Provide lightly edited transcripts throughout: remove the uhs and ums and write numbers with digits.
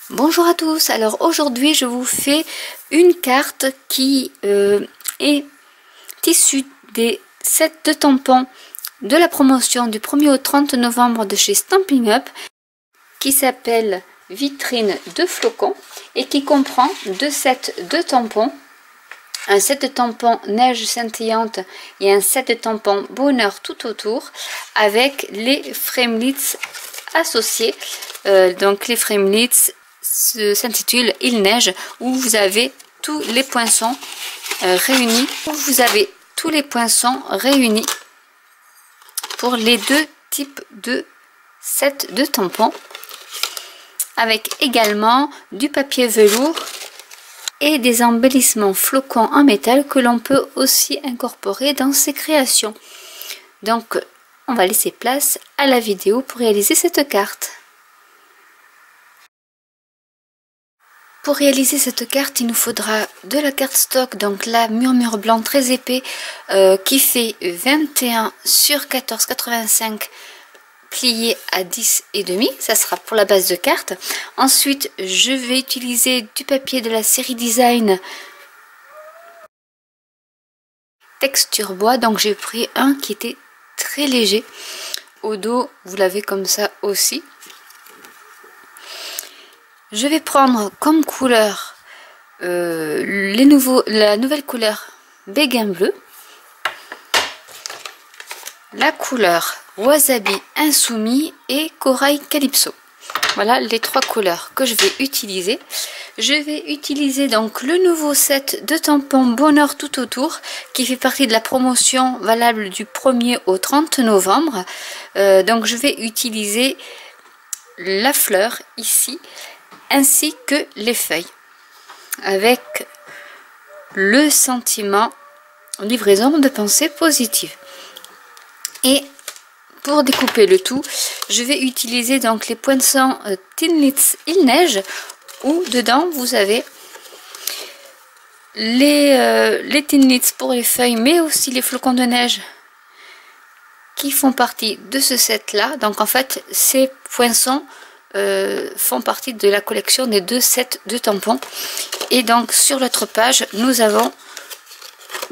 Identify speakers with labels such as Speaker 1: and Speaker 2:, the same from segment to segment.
Speaker 1: Bonjour à tous, alors aujourd'hui je vous fais une carte qui est issue des sets de tampons de la promotion du 1er au 30 novembre de chez Stampin' Up qui s'appelle Vitrine de flocons et qui comprend deux sets de tampons, un set de tampons neige scintillante et un set de tampons bonheur tout autour avec les framelits associés. Donc les framelits s'intitule Il neige, où vous avez tous les poinçons réunis. Vous avez tous les poinçons réunis pour les deux types de sets de tampons, avec également du papier velours et des embellissements flocons en métal que l'on peut aussi incorporer dans ces créations. Donc on va laisser place à la vidéo pour réaliser cette carte. Pour réaliser cette carte, il nous faudra de la carte stock, donc la murmure blanc très épais qui fait 21 sur 14,85 plié à 10,5. Ça sera pour la base de carte. Ensuite, je vais utiliser du papier de la série Design texture bois. Donc j'ai pris un qui était très léger. Au dos, vous l'avez comme ça aussi. Je vais prendre comme couleur la nouvelle couleur Béguin bleu, la couleur Wasabi insoumis et Corail Calypso. Voilà les trois couleurs que je vais utiliser. Je vais utiliser donc le nouveau set de tampons bonheur tout autour qui fait partie de la promotion valable du 1er au 30 novembre. Donc je vais utiliser la fleur ici, ainsi que les feuilles, avec le sentiment livraison de pensée positive. Et pour découper le tout, je vais utiliser donc les poinçons Thinlits Il neige, où dedans vous avez les Thinlits pour les feuilles, mais aussi les flocons de neige qui font partie de ce set là. Donc en fait ces poinçons font partie de la collection des deux sets de tampons. Et donc sur l'autre page nous avons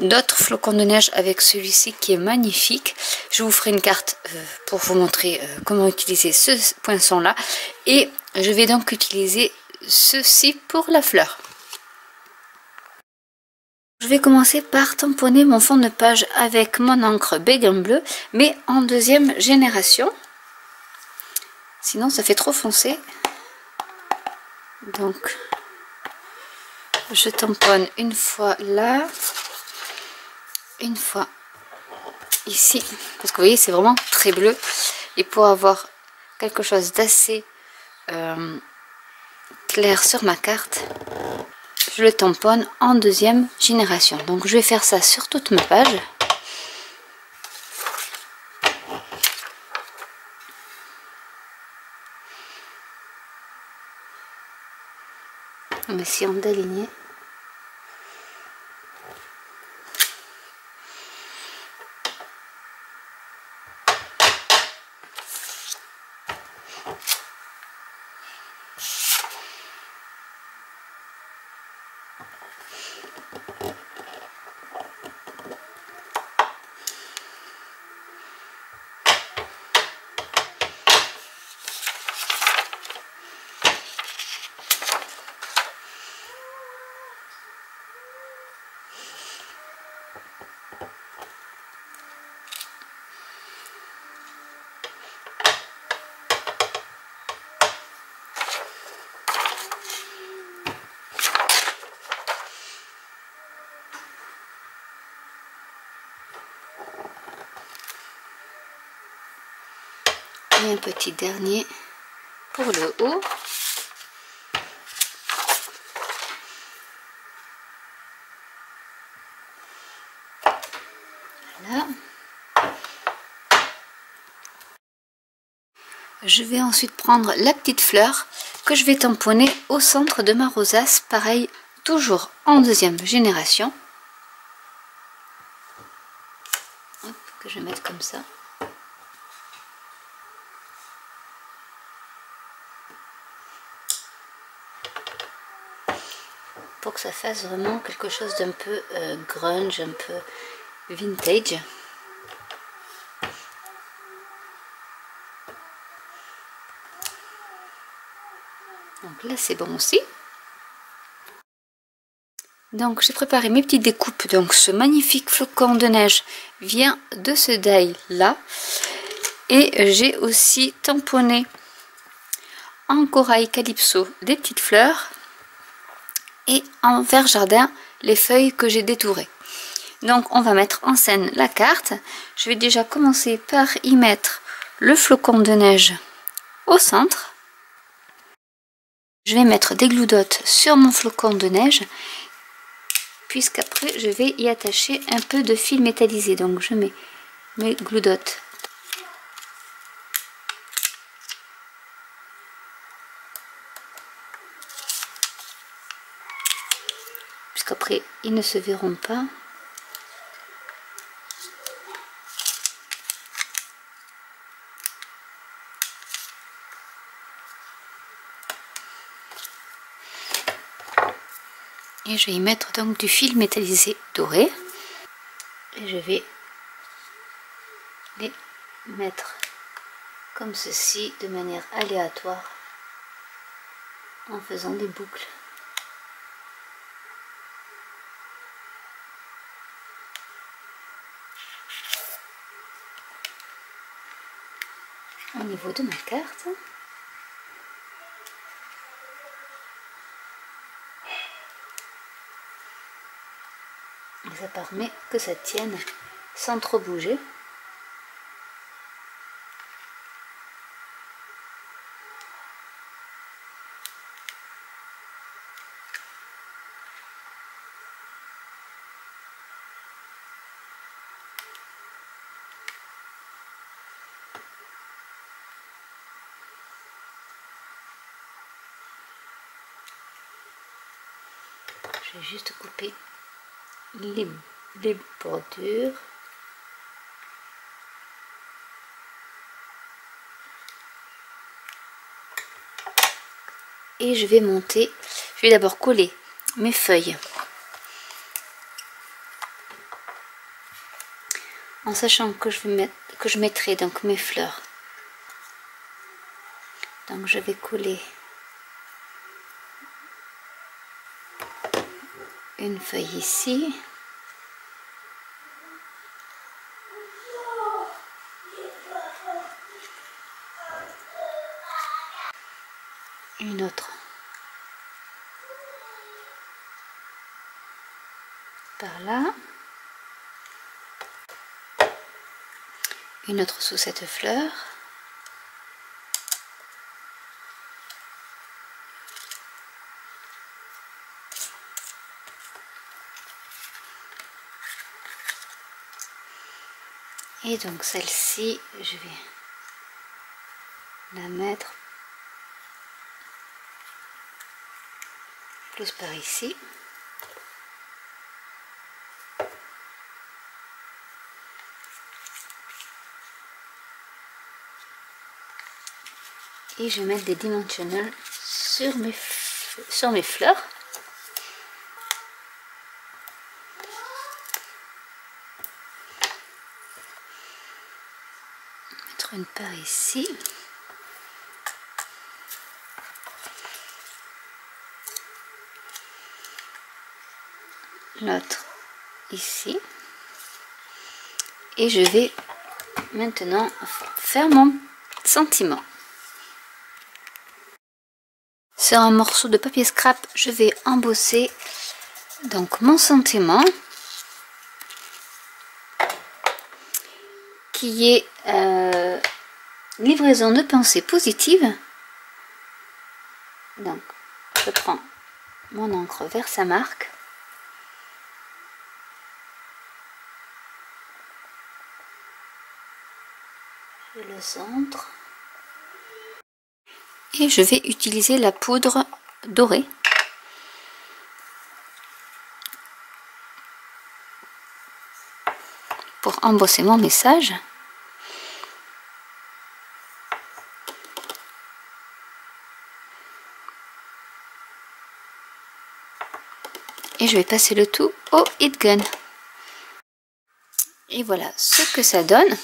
Speaker 1: d'autres flocons de neige avec celui-ci qui est magnifique. Je vous ferai une carte pour vous montrer comment utiliser ce poinçon là, et je vais donc utiliser ceci pour la fleur. Je vais commencer par tamponner mon fond de page avec mon encre Béguin bleu, mais en deuxième génération. Sinon ça fait trop foncé. Donc je tamponne une fois là, une fois ici, parce que vous voyez c'est vraiment très bleu, et pour avoir quelque chose d'assez clair sur ma carte, je le tamponne en deuxième génération. Donc je vais faire ça sur toute ma page. En essayant d'aligner. Et un petit dernier pour le haut. Voilà. Je vais ensuite prendre la petite fleur que je vais tamponner au centre de ma rosace, pareil, toujours en deuxième génération. Hop, que je vais mettre comme ça. pour que ça fasse vraiment quelque chose d'un peu grunge, un peu vintage. Donc là c'est bon aussi. Donc j'ai préparé mes petites découpes. Donc ce magnifique flocon de neige vient de ce die là. Et j'ai aussi tamponné en corail calypso des petites fleurs. Et en vert jardin les feuilles que j'ai détourées. Donc on va mettre en scène la carte. Je vais déjà commencer par y mettre le flocon de neige au centre. Je vais mettre des glue dots sur mon flocon de neige, puisqu'après je vais y attacher un peu de fil métallisé. Donc je mets mes glue dots puisqu'après ils ne se verront pas. Et je vais y mettre donc du fil métallisé doré. Et je vais les mettre comme ceci de manière aléatoire en faisant des boucles. Au niveau de ma carte. Et ça permet que ça tienne sans trop bouger. Je vais juste couper les bordures. Et je vais monter, je vais d'abord coller mes feuilles en sachant que je mettrai donc mes fleurs. Donc je vais coller une feuille ici. Une autre par là. Une autre sous cette fleur. Et donc celle-ci, je vais la mettre plus par ici. Et je vais mettre des dimensionnels sur mes fleurs. Mettre une par ici. L'autre ici. Et je vais maintenant faire mon sentiment. Sur un morceau de papier scrap, je vais embosser donc mon sentiment qui est livraison de pensées positives. Donc je prends mon encre Versamark. Je le centre. Et je vais utiliser la poudre dorée pour embosser mon message. Et je vais passer le tout au heat gun. Et voilà ce que ça donne.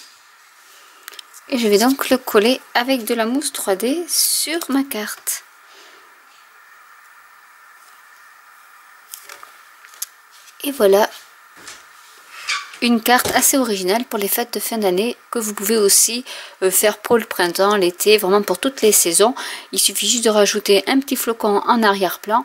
Speaker 1: Et je vais donc le coller avec de la mousse 3D sur ma carte. Et voilà une carte assez originale pour les fêtes de fin d'année que vous pouvez aussi faire pour le printemps, l'été, vraiment pour toutes les saisons. Il suffit juste de rajouter un petit flocon en arrière-plan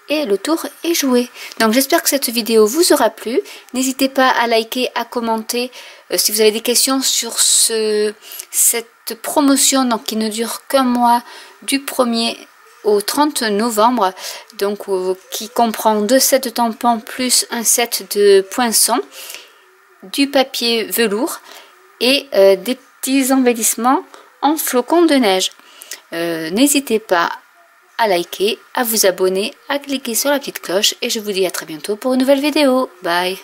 Speaker 1: et le tour est joué. Donc j'espère que cette vidéo vous aura plu. N'hésitez pas à liker, à commenter si vous avez des questions sur cette promotion donc, qui ne dure qu'un mois du 1er au 30 novembre, donc qui comprend 2 sets de tampons plus un set de poinçons, du papier velours et des petits embellissements en flocons de neige. N'hésitez pas à liker, à vous abonner, à cliquer sur la petite cloche et je vous dis à très bientôt pour une nouvelle vidéo. Bye!